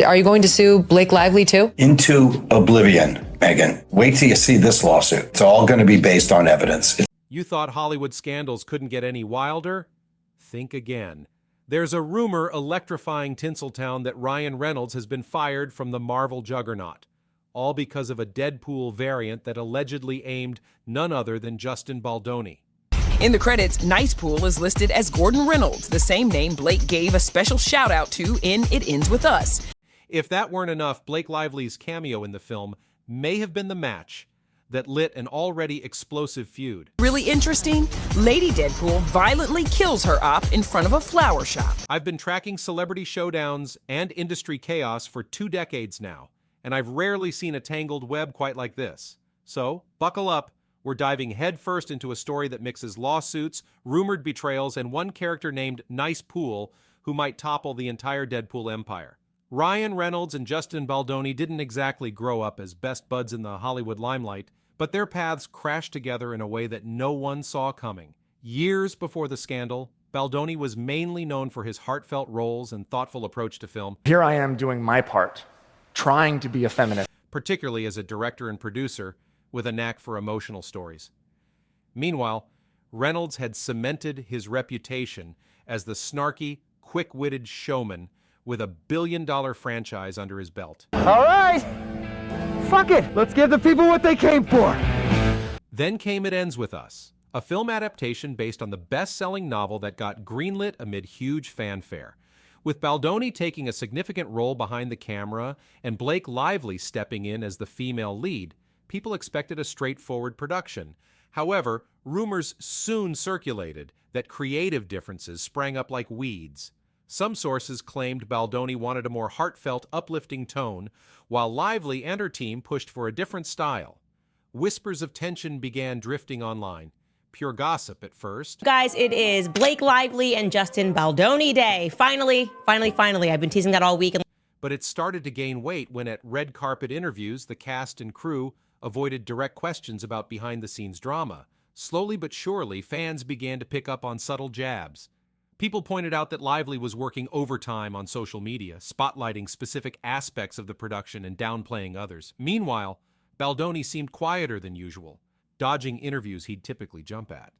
Are you going to sue Blake Lively too? Into oblivion, Megan. Wait till you see this lawsuit. It's all going to be based on evidence. You thought Hollywood scandals couldn't get any wilder? Think again. There's a rumor electrifying Tinseltown that Ryan Reynolds has been fired from the Marvel juggernaut, all because of a Deadpool variant that allegedly aimed none other than Justin Baldoni. In the credits, Nice Pool is listed as Gordon Reynolds, the same name Blake gave a special shout-out to in It Ends With Us. If that weren't enough, Blake Lively's cameo in the film may have been the match that lit an already explosive feud. Really interesting? Lady Deadpool violently kills her op in front of a flower shop. I've been tracking celebrity showdowns and industry chaos for 2 decades now, and I've rarely seen a tangled web quite like this. So, buckle up. We're diving headfirst into a story that mixes lawsuits, rumored betrayals, and one character named Nice Pool who might topple the entire Deadpool empire. Ryan Reynolds and Justin Baldoni didn't exactly grow up as best buds in the Hollywood limelight, but their paths crashed together in a way that no one saw coming. Years before the scandal, Baldoni was mainly known for his heartfelt roles and thoughtful approach to film. Here I am doing my part, trying to be a feminist. Particularly as a director and producer with a knack for emotional stories. Meanwhile, Reynolds had cemented his reputation as the snarky, quick-witted showman with a billion-dollar franchise under his belt. All right, fuck it. Let's give the people what they came for. Then came It Ends With Us, a film adaptation based on the best-selling novel that got greenlit amid huge fanfare. With Baldoni taking a significant role behind the camera and Blake Lively stepping in as the female lead, people expected a straightforward production. However, rumors soon circulated that creative differences sprang up like weeds. Some sources claimed Baldoni wanted a more heartfelt, uplifting tone, while Lively and her team pushed for a different style. Whispers of tension began drifting online. Pure gossip at first. Guys, it is Blake Lively and Justin Baldoni Day. Finally. I've been teasing that all week. But it started to gain weight when at red carpet interviews, the cast and crew avoided direct questions about behind-the-scenes drama. Slowly but surely, fans began to pick up on subtle jabs. People pointed out that Lively was working overtime on social media, spotlighting specific aspects of the production and downplaying others. Meanwhile, Baldoni seemed quieter than usual, dodging interviews he'd typically jump at.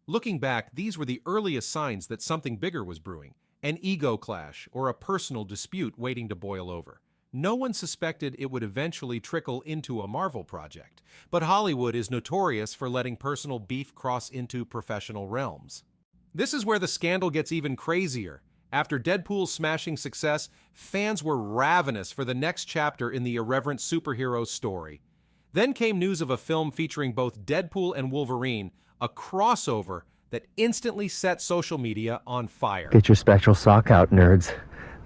Looking back, these were the earliest signs that something bigger was brewing, an ego clash or a personal dispute waiting to boil over. No one suspected it would eventually trickle into a Marvel project, but Hollywood is notorious for letting personal beef cross into professional realms. This is where the scandal gets even crazier. After Deadpool's smashing success, fans were ravenous for the next chapter in the irreverent superhero story. Then came news of a film featuring both Deadpool and Wolverine, a crossover that instantly set social media on fire. Get your spectral sock out, nerds.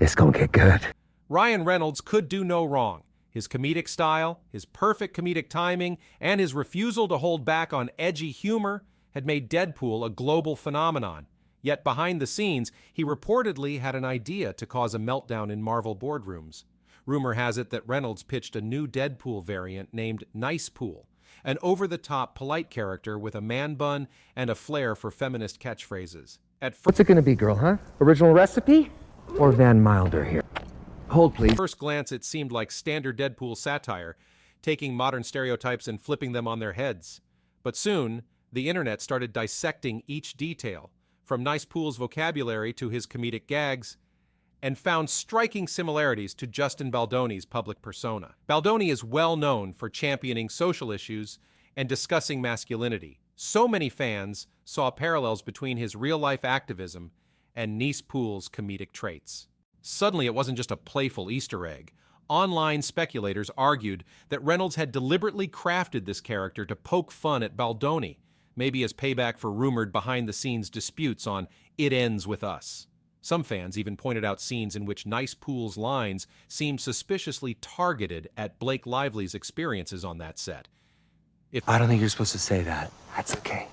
It's gonna get good. Ryan Reynolds could do no wrong. His comedic style, his perfect comedic timing, and his refusal to hold back on edgy humor had made Deadpool a global phenomenon. Yet behind the scenes, he reportedly had an idea to cause a meltdown in Marvel boardrooms. Rumor has it that Reynolds pitched a new Deadpool variant named Nice Pool, an over-the-top polite character with a man bun and a flair for feminist catchphrases. What's it gonna be, girl, huh? Original recipe? Or Van Milder here? Hold, please. At first glance, it seemed like standard Deadpool satire, taking modern stereotypes and flipping them on their heads. But soon, the internet started dissecting each detail, from Nice Pool's vocabulary to his comedic gags, and found striking similarities to Justin Baldoni's public persona. Baldoni is well known for championing social issues and discussing masculinity. So many fans saw parallels between his real-life activism and Nice Pool's comedic traits. Suddenly, it wasn't just a playful Easter egg. Online speculators argued that Reynolds had deliberately crafted this character to poke fun at Baldoni, maybe as payback for rumored behind-the-scenes disputes on It Ends With Us. Some fans even pointed out scenes in which Nice Pool's lines seemed suspiciously targeted at Blake Lively's experiences on that set. I don't think you're supposed to say that. That's okay.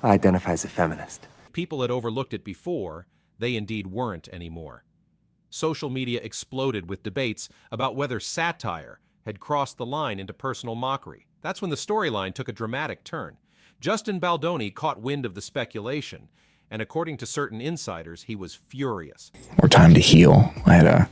I identify as a feminist. If people had overlooked it before, they indeed weren't anymore. Social media exploded with debates about whether satire had crossed the line into personal mockery. That's when the storyline took a dramatic turn. Justin Baldoni caught wind of the speculation, and according to certain insiders, he was furious. More time to heal. I had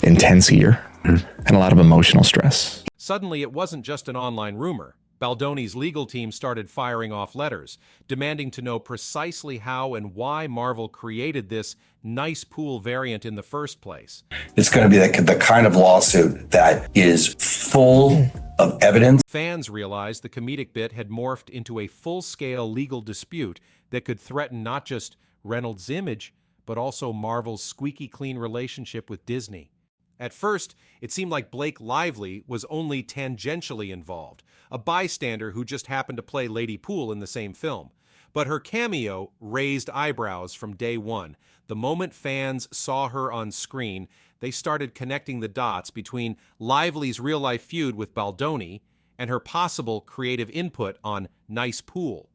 intense year and a lot of emotional stress. Suddenly, it wasn't just an online rumor. Baldoni's legal team started firing off letters, demanding to know precisely how and why Marvel created this nice pool variant in the first place. It's going to be the kind of lawsuit that is full of evidence. Fans realized the comedic bit had morphed into a full-scale legal dispute that could threaten not just Reynolds' image, but also Marvel's squeaky clean relationship with Disney. At first, it seemed like Blake Lively was only tangentially involved, a bystander who just happened to play Lady Poole in the same film. But her cameo raised eyebrows from day one. The moment fans saw her on screen, they started connecting the dots between Lively's real-life feud with Baldoni and her possible creative input on Nice Pool.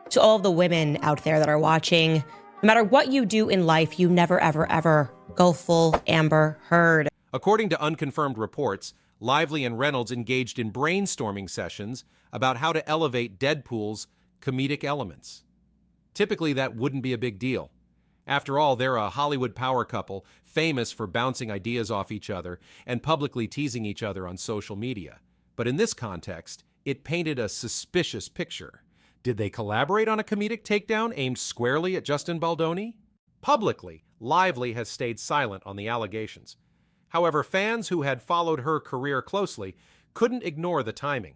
To all of the women out there that are watching, no matter what you do in life, you never, ever, ever go full Amber Heard. According to unconfirmed reports, Lively and Reynolds engaged in brainstorming sessions about how to elevate Deadpool's comedic elements. Typically, that wouldn't be a big deal. After all, they're a Hollywood power couple, famous for bouncing ideas off each other and publicly teasing each other on social media. But in this context, it painted a suspicious picture. Did they collaborate on a comedic takedown aimed squarely at Justin Baldoni? Publicly, Lively has stayed silent on the allegations. However, fans who had followed her career closely couldn't ignore the timing.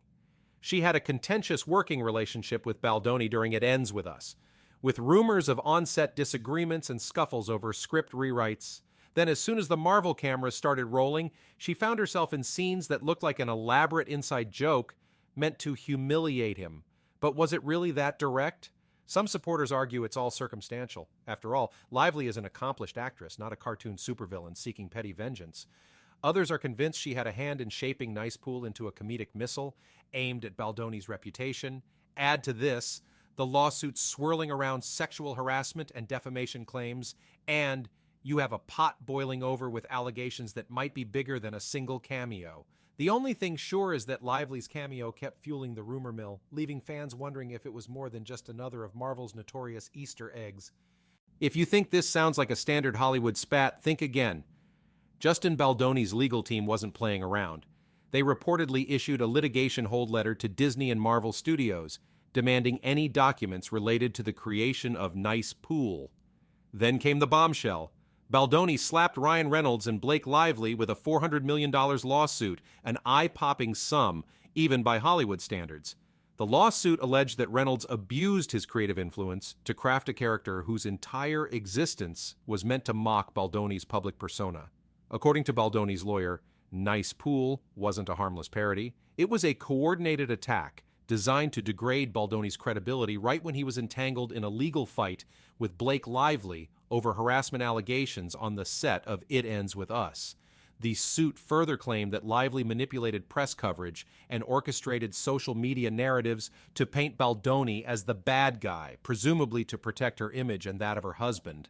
She had a contentious working relationship with Baldoni during It Ends With Us, with rumors of on-set disagreements and scuffles over script rewrites. Then, as soon as the Marvel cameras started rolling, she found herself in scenes that looked like an elaborate inside joke meant to humiliate him. But was it really that direct? Some supporters argue it's all circumstantial. After all, Lively is an accomplished actress, not a cartoon supervillain seeking petty vengeance. Others are convinced she had a hand in shaping Nice Pool into a comedic missile aimed at Baldoni's reputation. Add to this the lawsuits swirling around sexual harassment and defamation claims, and you have a pot boiling over with allegations that might be bigger than a single cameo. The only thing sure is that Lively's cameo kept fueling the rumor mill, leaving fans wondering if it was more than just another of Marvel's notorious Easter eggs. If you think this sounds like a standard Hollywood spat, think again. Justin Baldoni's legal team wasn't playing around. They reportedly issued a litigation hold letter to Disney and Marvel Studios, demanding any documents related to the creation of Nice Pool. Then came the bombshell. Baldoni slapped Ryan Reynolds and Blake Lively with a $400 million lawsuit, an eye-popping sum, even by Hollywood standards. The lawsuit alleged that Reynolds abused his creative influence to craft a character whose entire existence was meant to mock Baldoni's public persona. According to Baldoni's lawyer, Nice Pool wasn't a harmless parody. It was a coordinated attack designed to degrade Baldoni's credibility right when he was entangled in a legal fight with Blake Lively over harassment allegations on the set of It Ends With Us. The suit further claimed that Lively manipulated press coverage and orchestrated social media narratives to paint Baldoni as the bad guy, presumably to protect her image and that of her husband.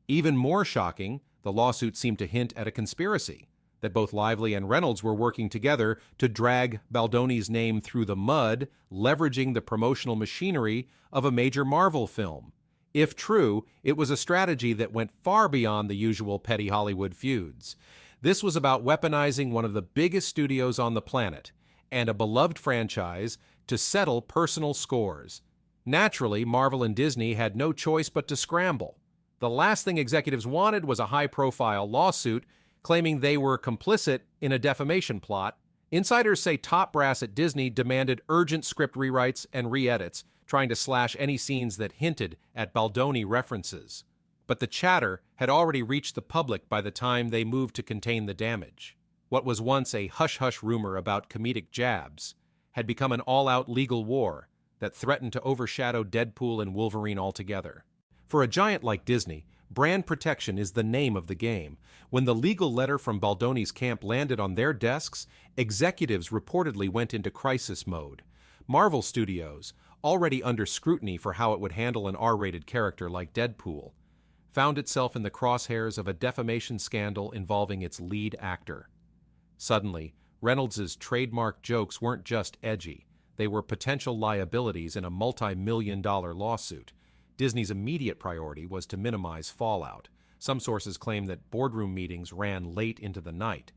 Even more shocking, the lawsuit seemed to hint at a conspiracy, that both Lively and Reynolds were working together to drag Baldoni's name through the mud, leveraging the promotional machinery of a major Marvel film. If true, it was a strategy that went far beyond the usual petty Hollywood feuds. This was about weaponizing one of the biggest studios on the planet and a beloved franchise to settle personal scores. Naturally, Marvel and Disney had no choice but to scramble. The last thing executives wanted was a high-profile lawsuit claiming they were complicit in a defamation plot. Insiders say top brass at Disney demanded urgent script rewrites and re-edits, trying to slash any scenes that hinted at Baldoni references. But the chatter had already reached the public by the time they moved to contain the damage. What was once a hush-hush rumor about comedic jabs had become an all-out legal war that threatened to overshadow Deadpool and Wolverine altogether. For a giant like Disney, brand protection is the name of the game. When the legal letter from Baldoni's camp landed on their desks, executives reportedly went into crisis mode. Marvel Studios, already under scrutiny for how it would handle an R-rated character like Deadpool, found itself in the crosshairs of a defamation scandal involving its lead actor. Suddenly, Reynolds' trademark jokes weren't just edgy. They were potential liabilities in a multi-million-dollar lawsuit. Disney's immediate priority was to minimize fallout. Some sources claim that boardroom meetings ran late into the night.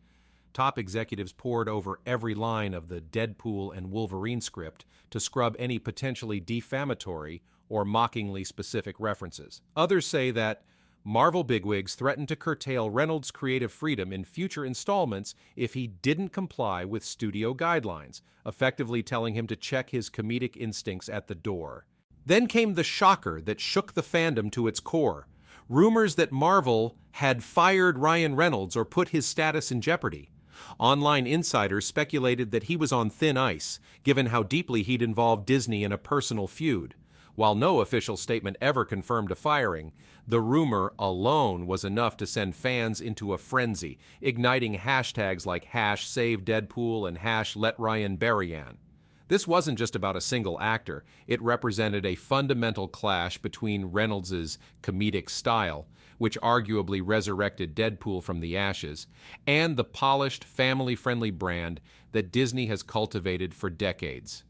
Top executives pored over every line of the Deadpool and Wolverine script to scrub any potentially defamatory or mockingly specific references. Others say that Marvel bigwigs threatened to curtail Reynolds' creative freedom in future installments if he didn't comply with studio guidelines, effectively telling him to check his comedic instincts at the door. Then came the shocker that shook the fandom to its core: rumors that Marvel had fired Ryan Reynolds or put his status in jeopardy. Online insiders speculated that he was on thin ice, given how deeply he'd involved Disney in a personal feud. While no official statement ever confirmed a firing, the rumor alone was enough to send fans into a frenzy, igniting hashtags like #SaveDeadpool and #LetRyanBuryAn. This wasn't just about a single actor. It represented a fundamental clash between Reynolds' comedic style, which arguably resurrected Deadpool from the ashes, and the polished, family-friendly brand that Disney has cultivated for decades.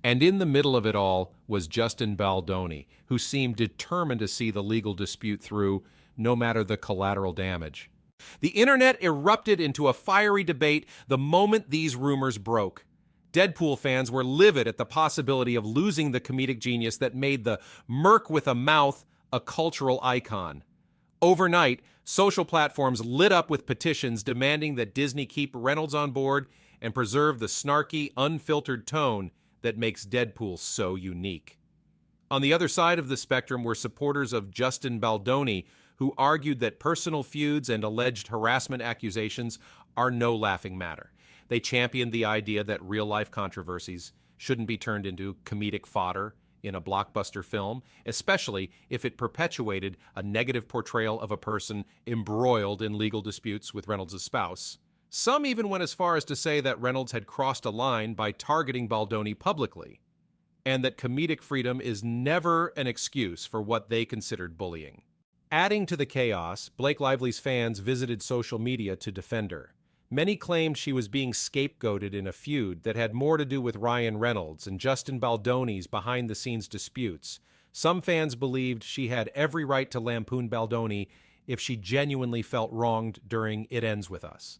And in the middle of it all was Justin Baldoni, who seemed determined to see the legal dispute through, no matter the collateral damage. The internet erupted into a fiery debate the moment these rumors broke. Deadpool fans were livid at the possibility of losing the comedic genius that made the merc with a mouth a cultural icon. Overnight, social platforms lit up with petitions demanding that Disney keep Reynolds on board and preserve the snarky, unfiltered tone that makes Deadpool so unique. On the other side of the spectrum were supporters of Justin Baldoni, who argued that personal feuds and alleged harassment accusations are no laughing matter. They championed the idea that real-life controversies shouldn't be turned into comedic fodder in a blockbuster film, especially if it perpetuated a negative portrayal of a person embroiled in legal disputes with Reynolds' spouse. Some even went as far as to say that Reynolds had crossed a line by targeting Baldoni publicly, and that comedic freedom is never an excuse for what they considered bullying. Adding to the chaos, Blake Lively's fans visited social media to defend her. Many claimed she was being scapegoated in a feud that had more to do with Ryan Reynolds and Justin Baldoni's behind-the-scenes disputes. Some fans believed she had every right to lampoon Baldoni if she genuinely felt wronged during It Ends With Us.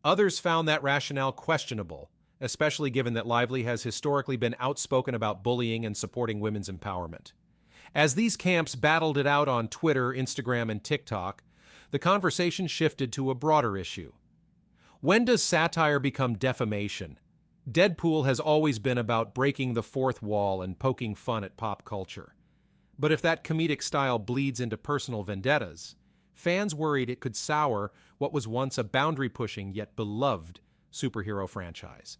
Others found that rationale questionable, especially given that Lively has historically been outspoken about bullying and supporting women's empowerment. As these camps battled it out on Twitter, Instagram, and TikTok, the conversation shifted to a broader issue. When does satire become defamation? Deadpool has always been about breaking the fourth wall and poking fun at pop culture. But if that comedic style bleeds into personal vendettas, fans worried it could sour what was once a boundary-pushing yet beloved superhero franchise.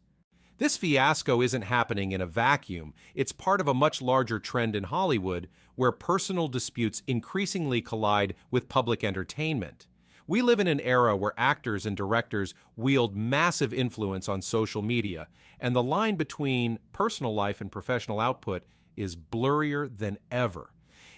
This fiasco isn't happening in a vacuum. It's part of a much larger trend in Hollywood where personal disputes increasingly collide with public entertainment. We live in an era where actors and directors wield massive influence on social media, and the line between personal life and professional output is blurrier than ever.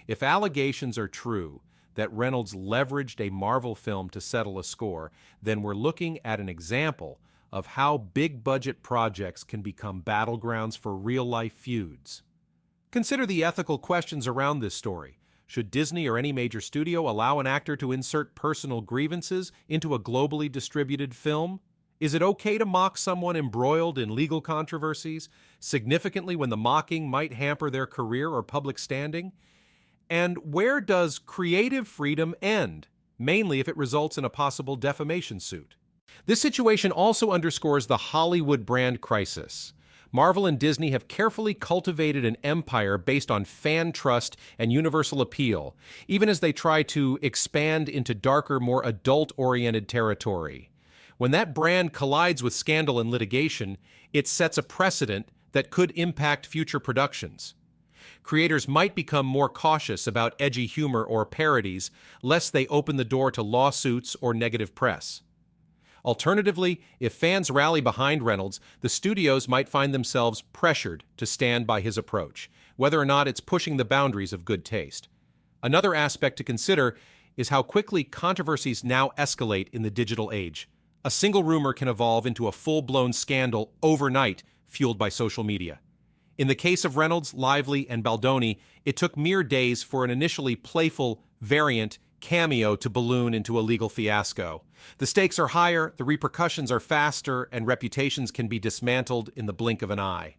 If allegations are true that Reynolds leveraged a Marvel film to settle a score, then we're looking at an example of how big-budget projects can become battlegrounds for real-life feuds. Consider the ethical questions around this story. Should Disney or any major studio allow an actor to insert personal grievances into a globally distributed film? Is it okay to mock someone embroiled in legal controversies, significantly when the mocking might hamper their career or public standing? And where does creative freedom end, mainly if it results in a possible defamation suit? This situation also underscores the Hollywood brand crisis. Marvel and Disney have carefully cultivated an empire based on fan trust and universal appeal, even as they try to expand into darker, more adult-oriented territory. When that brand collides with scandal and litigation, it sets a precedent that could impact future productions. Creators might become more cautious about edgy humor or parodies, lest they open the door to lawsuits or negative press. Alternatively, if fans rally behind Reynolds, the studios might find themselves pressured to stand by his approach, whether or not it's pushing the boundaries of good taste. Another aspect to consider is how quickly controversies now escalate in the digital age. A single rumor can evolve into a full-blown scandal overnight, fueled by social media. In the case of Reynolds, Lively, and Baldoni, it took mere days for an initially playful variant cameo to balloon into a legal fiasco. The stakes are higher, the repercussions are faster, and reputations can be dismantled in the blink of an eye.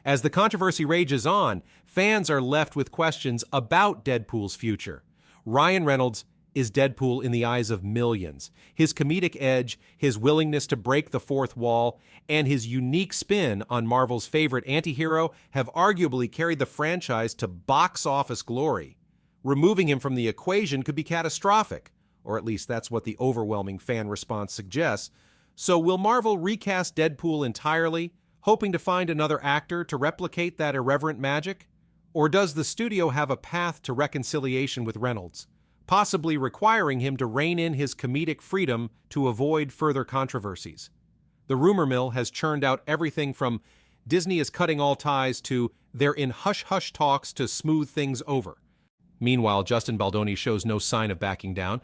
As the controversy rages on, fans are left with questions about Deadpool's future. Ryan Reynolds is Deadpool in the eyes of millions. His comedic edge, his willingness to break the fourth wall, and his unique spin on Marvel's favorite antihero have arguably carried the franchise to box office glory. Removing him from the equation could be catastrophic, or at least that's what the overwhelming fan response suggests. So will Marvel recast Deadpool entirely, hoping to find another actor to replicate that irreverent magic? Or does the studio have a path to reconciliation with Reynolds, possibly requiring him to rein in his comedic freedom to avoid further controversies? The rumor mill has churned out everything from Disney is cutting all ties to they're in hush-hush talks to smooth things over. Meanwhile, Justin Baldoni shows no sign of backing down.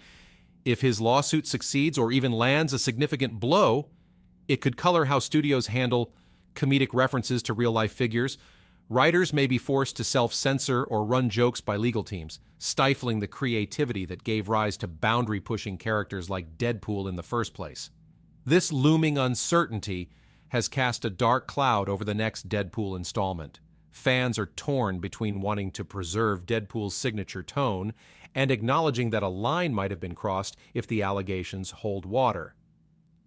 If his lawsuit succeeds or even lands a significant blow, it could color how studios handle comedic references to real-life figures. Writers may be forced to self-censor or run jokes by legal teams, stifling the creativity that gave rise to boundary-pushing characters like Deadpool in the first place. This looming uncertainty has cast a dark cloud over the next Deadpool installment. Fans are torn between wanting to preserve Deadpool's signature tone and acknowledging that a line might have been crossed if the allegations hold water.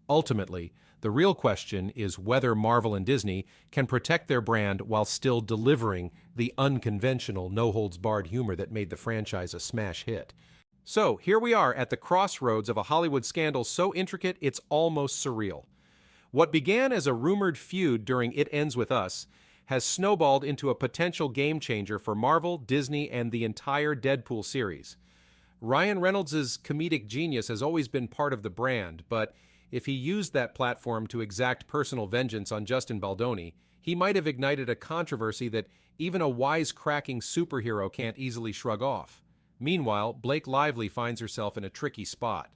Ultimately, the real question is whether Marvel and Disney can protect their brand while still delivering the unconventional, no-holds-barred humor that made the franchise a smash hit. So, here we are at the crossroads of a Hollywood scandal so intricate it's almost surreal. What began as a rumored feud during It Ends With Us has snowballed into a potential game-changer for Marvel, Disney, and the entire Deadpool series. Ryan Reynolds' comedic genius has always been part of the brand, but if he used that platform to exact personal vengeance on Justin Baldoni, he might have ignited a controversy that even a wisecracking superhero can't easily shrug off. Meanwhile, Blake Lively finds herself in a tricky spot,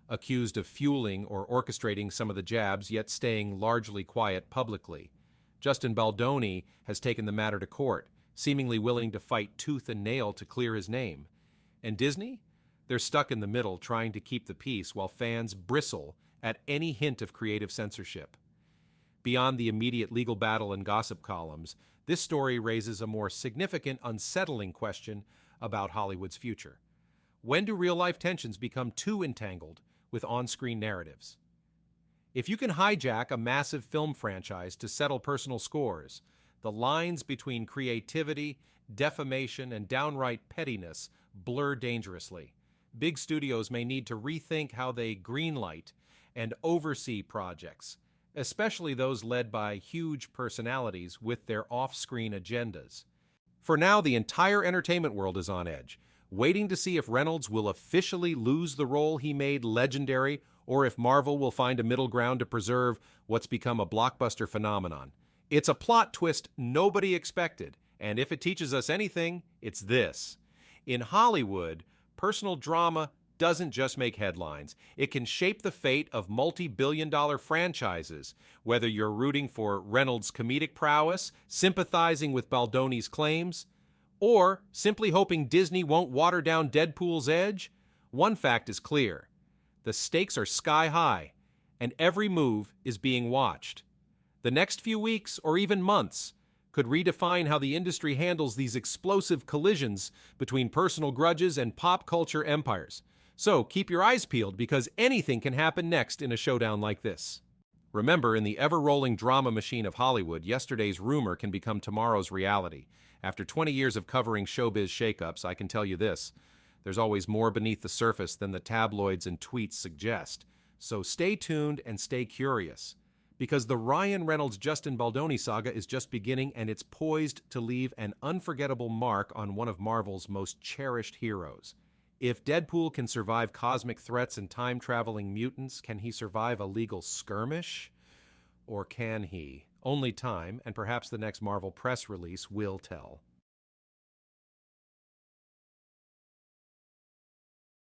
accused of fueling or orchestrating some of the jabs, yet staying largely quiet publicly. Justin Baldoni has taken the matter to court, seemingly willing to fight tooth and nail to clear his name. And Disney? They're stuck in the middle, trying to keep the peace while fans bristle at any hint of creative censorship. Beyond the immediate legal battle and gossip columns, this story raises a more significant, unsettling question about Hollywood's future. When do real-life tensions become too entangled with on-screen narratives? If you can hijack a massive film franchise to settle personal scores, the lines between creativity, defamation, and downright pettiness blur dangerously. Big studios may need to rethink how they greenlight and oversee projects, especially those led by huge personalities with their off-screen agendas. For now, the entire entertainment world is on edge, waiting to see if Reynolds will officially lose the role he made legendary or if Marvel will find a middle ground to preserve what's become a blockbuster phenomenon. It's a plot twist nobody expected, and if it teaches us anything, it's this. In Hollywood, personal drama doesn't just make headlines. It can shape the fate of multi-billion-dollar franchises, whether you're rooting for Reynolds' comedic prowess, sympathizing with Baldoni's claims, or simply hoping Disney won't water down Deadpool's edge. One fact is clear. The stakes are sky high, and every move is being watched. The next few weeks, or even months, could redefine how the industry handles these explosive collisions between personal grudges and pop culture empires. So keep your eyes peeled, because anything can happen next in a showdown like this. Remember, in the ever-rolling drama machine of Hollywood, yesterday's rumor can become tomorrow's reality. After 20 years of covering showbiz shakeups, I can tell you this. There's always more beneath the surface than the tabloids and tweets suggest. So stay tuned and stay curious, because the Ryan Reynolds-Justin Baldoni saga is just beginning, and it's poised to leave an unforgettable mark on one of Marvel's most cherished heroes. If Deadpool can survive cosmic threats and time-traveling mutants, can he survive a legal skirmish? Or can he? Only time, and perhaps the next Marvel press release, will tell.